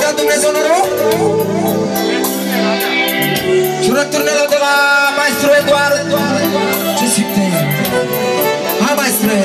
dea Dumnezeu noroc. Jurăturile de la maestru Eduard. Ce simte? Hai, maestre!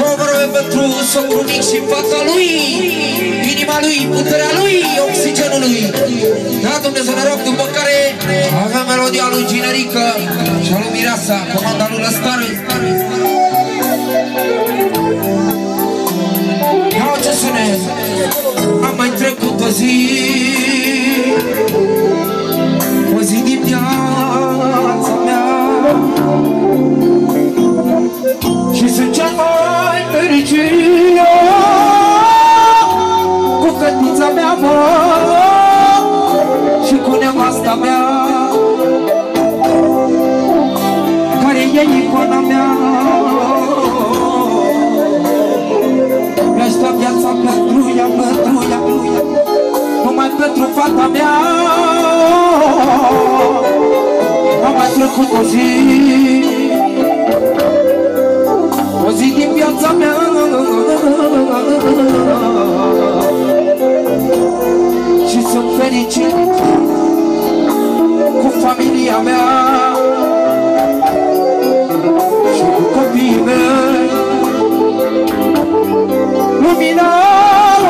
Vorbe pentru socrul mic și fața lui, inima lui, puterea lui, oxigenul lui. Da, Dumnezeu noroc, după care avem melodia lui Ginerică și a lui Mireasa, comanda lui Lăstară. Ia ce sune, am mai trecut o zi din viața mea și sunt cel mai fericit cu fetița mea, mă, și cu nevasta mea, care e icona mea. Mi-aș da viața pentru ea, numai pentru fata mea. Am mai trecut o zi din viața mea și sunt fericit cu familia mea și cu copiii mei. Lumina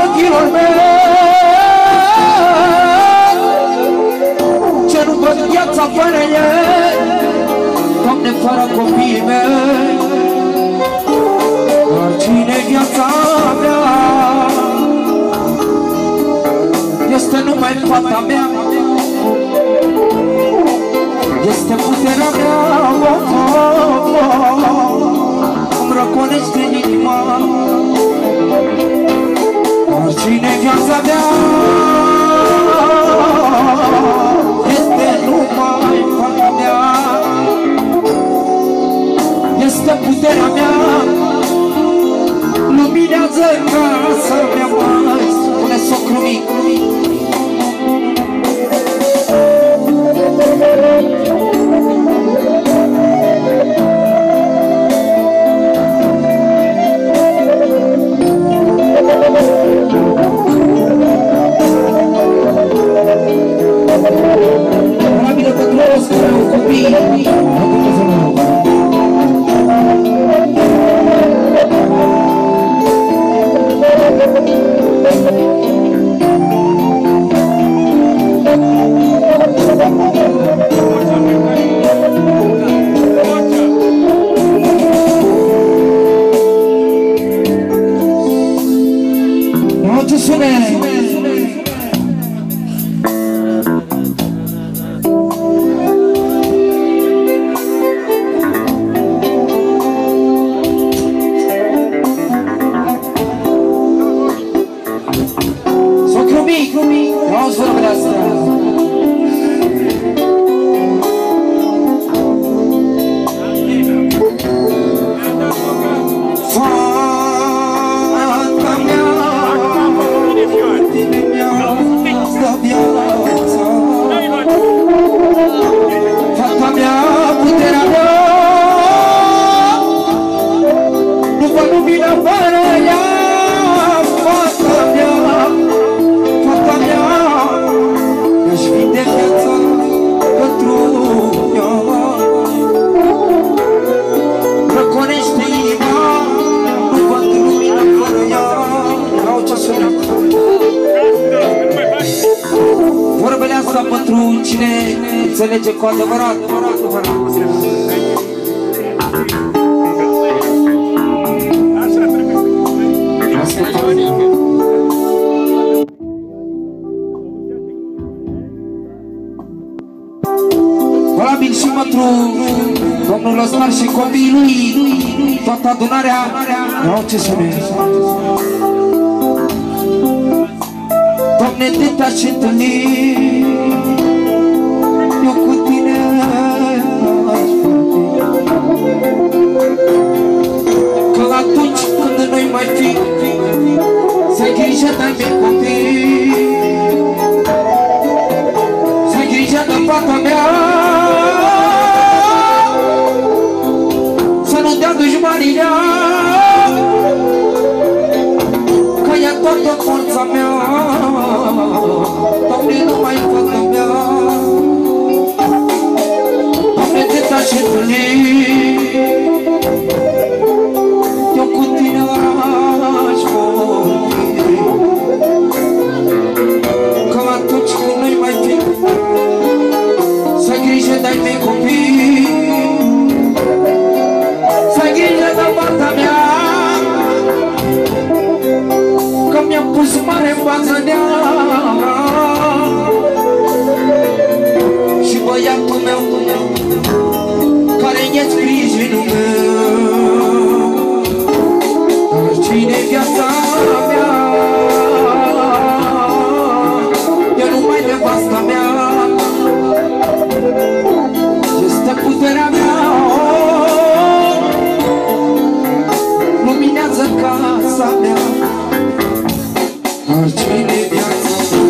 ochilor mei, ce nu văd viața fără ei, Doamne, fără copiii mei. Cine viața mea este numai fata mea, este puterea mea, îmi răconește inima. Cine viața mea este numai fata mea, este puterea mea. Luminează casa mea, mai spune socru mic. Rapidă pentru Oscar, copii. Înțelege cu adevărat. primar și copiii lui, toată adunarea, vreau ce spune. Doamne, de te-aș întâlni, eu cu tine aș vorbi. Că atunci când noi mai fi, să-i grijă de-ai mei copii, să-i grijă de fata mea, să nu dea dușmanii ea, că ea toată forța mea, Doamne, numai fata mea. Doamne, de te-aș întâlni, eu cu tine aș vorbi. Că atunci când nu-i mai fi, să-i grijă de-ai mei copii, să-i grijă de fata mea, că mi-am pus mare în fața mea. Și băiatul meu, care-i sprijinul meu, dar cine-i viața mea, e numai nevasta mea, este puterea mea, luminează casa mea, dar cine-i viața mea.